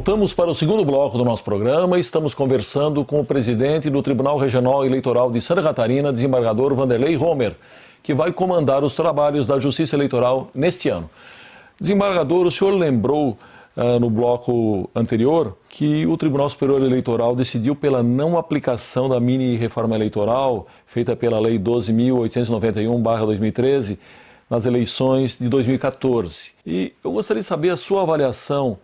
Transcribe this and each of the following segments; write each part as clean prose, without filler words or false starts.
Voltamos para o segundo bloco do nosso programa. Estamos conversando com o presidente do Tribunal Regional Eleitoral de Santa Catarina, desembargador Vanderlei Romer, que vai comandar os trabalhos da Justiça Eleitoral neste ano. Desembargador, o senhor lembrou no bloco anterior que o Tribunal Superior Eleitoral decidiu pela não aplicação da mini-reforma eleitoral feita pela Lei 12.891/2013 nas eleições de 2014. E eu gostaria de saber a sua avaliação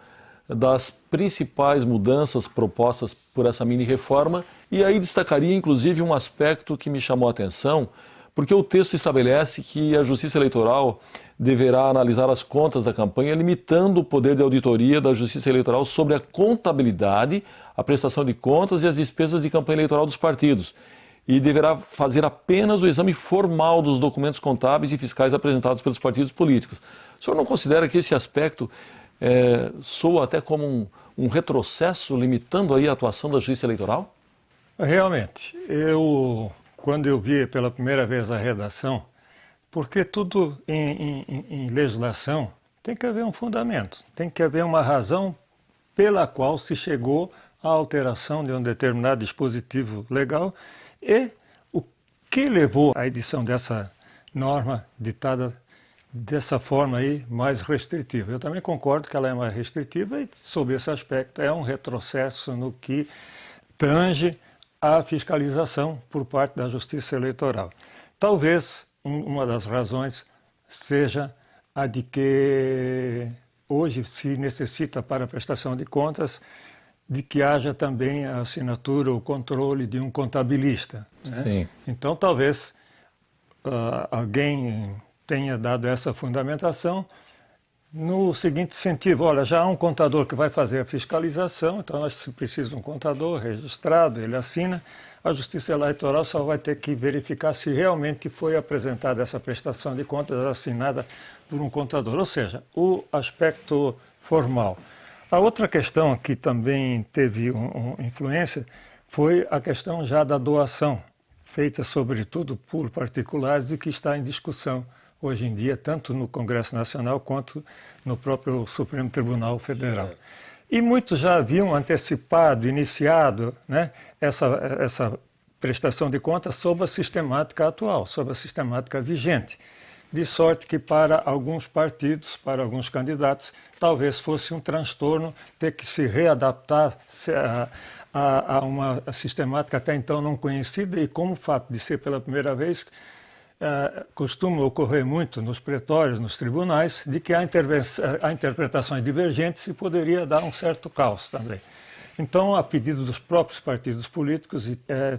das principais mudanças propostas por essa mini-reforma, e aí destacaria inclusive um aspecto que me chamou a atenção, porque o texto estabelece que a Justiça Eleitoral deverá analisar as contas da campanha, limitando o poder de auditoria da Justiça Eleitoral sobre a contabilidade, a prestação de contas e as despesas de campanha eleitoral dos partidos, e deverá fazer apenas o exame formal dos documentos contábeis e fiscais apresentados pelos partidos políticos. O senhor não considera que esse aspecto soa até como um retrocesso, limitando aí a atuação da Justiça Eleitoral? Realmente, quando eu vi pela primeira vez a redação, porque tudo em legislação tem que haver um fundamento, tem que haver uma razão pela qual se chegou à alteração de um determinado dispositivo legal e o que levou à edição dessa norma ditada dessa forma aí mais restritiva. Eu também concordo que ela é mais restritiva e, sob esse aspecto, é um retrocesso no que tange à fiscalização por parte da Justiça Eleitoral. Talvez uma das razões seja a de que hoje se necessita para a prestação de contas de que haja também a assinatura, o controle de um contabilista. Né? Sim. Então, talvez alguém tenha dado essa fundamentação no seguinte sentido: olha, já há um contador que vai fazer a fiscalização, então nós precisamos de um contador registrado, ele assina, a Justiça Eleitoral só vai ter que verificar se realmente foi apresentada essa prestação de contas assinada por um contador, ou seja, o aspecto formal. A outra questão que também teve influência foi a questão já da doação, feita sobretudo por particulares e que está em discussão hoje em dia, tanto no Congresso Nacional quanto no próprio Supremo Tribunal Federal. E muitos já haviam antecipado, iniciado, né, essa prestação de contas sob a sistemática atual, sob a sistemática vigente. De sorte que para alguns partidos, para alguns candidatos, talvez fosse um transtorno ter que se readaptar a uma sistemática até então não conhecida e, como o fato de ser pela primeira vez, costuma ocorrer muito nos pretórios, nos tribunais, de que há interpretações divergentes e poderia dar um certo caos também. Então, a pedido dos próprios partidos políticos,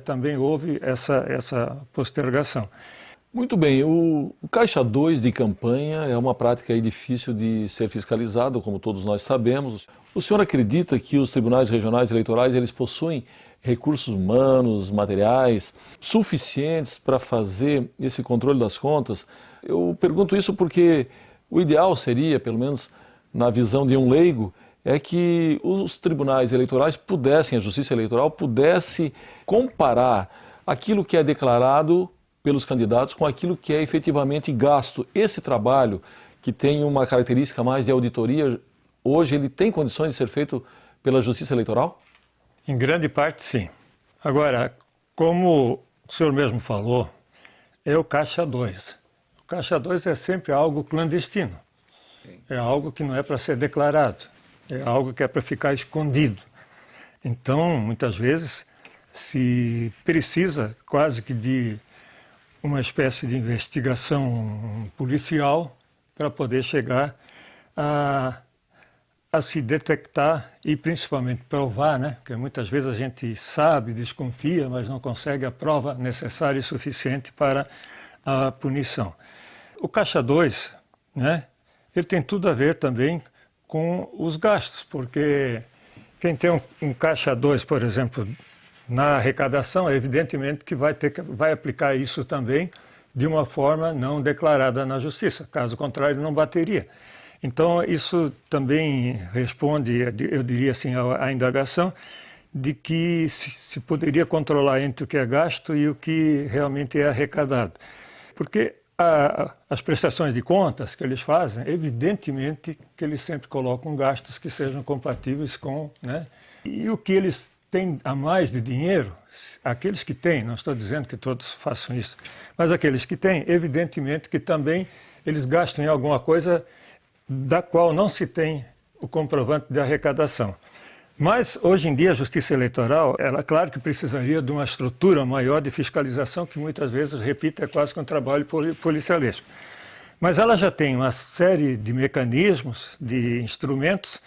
também houve essa postergação. Muito bem, o Caixa 2 de campanha é uma prática aí difícil de ser fiscalizado, como todos nós sabemos. O senhor acredita que os tribunais regionais eleitorais eles possuem recursos humanos, materiais, suficientes para fazer esse controle das contas? Eu pergunto isso porque o ideal seria, pelo menos na visão de um leigo, é que os tribunais eleitorais pudessem, a Justiça Eleitoral pudesse comparar aquilo que é declarado pelos candidatos com aquilo que é efetivamente gasto. Esse trabalho, que tem uma característica mais de auditoria, hoje ele tem condições de ser feito pela Justiça Eleitoral? Em grande parte, sim. Agora, como o senhor mesmo falou, é o Caixa 2. O Caixa 2 é sempre algo clandestino. É algo que não é para ser declarado. É algo que é para ficar escondido. Então, muitas vezes, se precisa quase que de uma espécie de investigação policial para poder chegar a se detectar e principalmente provar, né? Porque muitas vezes a gente sabe, desconfia, mas não consegue a prova necessária e suficiente para a punição. O Caixa 2, né? Ele tem tudo a ver também com os gastos, porque quem tem um Caixa 2, por exemplo, na arrecadação, evidentemente que vai aplicar isso também de uma forma não declarada na Justiça, caso contrário não bateria. Então, isso também responde, eu diria assim, à indagação de que se poderia controlar entre o que é gasto e o que realmente é arrecadado. Porque As prestações de contas que eles fazem, evidentemente que eles sempre colocam gastos que sejam compatíveis com, né? E o que eles têm a mais de dinheiro, aqueles que têm, não estou dizendo que todos façam isso, mas aqueles que têm, evidentemente que também eles gastam em alguma coisa da qual não se tem o comprovante de arrecadação. Mas, hoje em dia, a Justiça Eleitoral, ela, claro que precisaria de uma estrutura maior de fiscalização, que muitas vezes, repito, é quase que um trabalho policialesco. Mas ela já tem uma série de mecanismos, de instrumentos,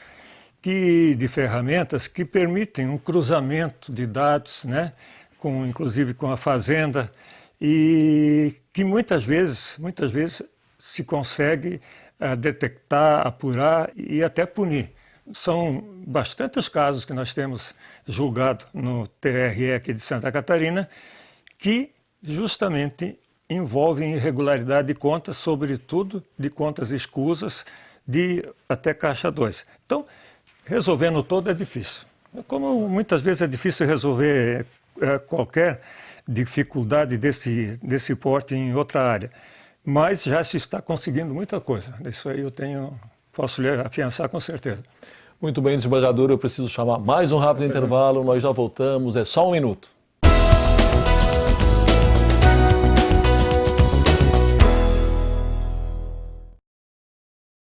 de ferramentas que permitem um cruzamento de dados, né, inclusive com a Fazenda, e que muitas vezes se consegue detectar, apurar e até punir. São bastantes casos que nós temos julgado no TRE aqui de Santa Catarina que justamente envolvem irregularidade de contas, sobretudo de contas escusas, de até Caixa 2. Então, resolvendo todo é difícil. Como muitas vezes é difícil resolver qualquer dificuldade desse porte em outra área, mas já se está conseguindo muita coisa. Isso aí posso lhe afiançar com certeza. Muito bem, desembargador, eu preciso chamar mais um rápido intervalo, nós já voltamos, é só um minuto.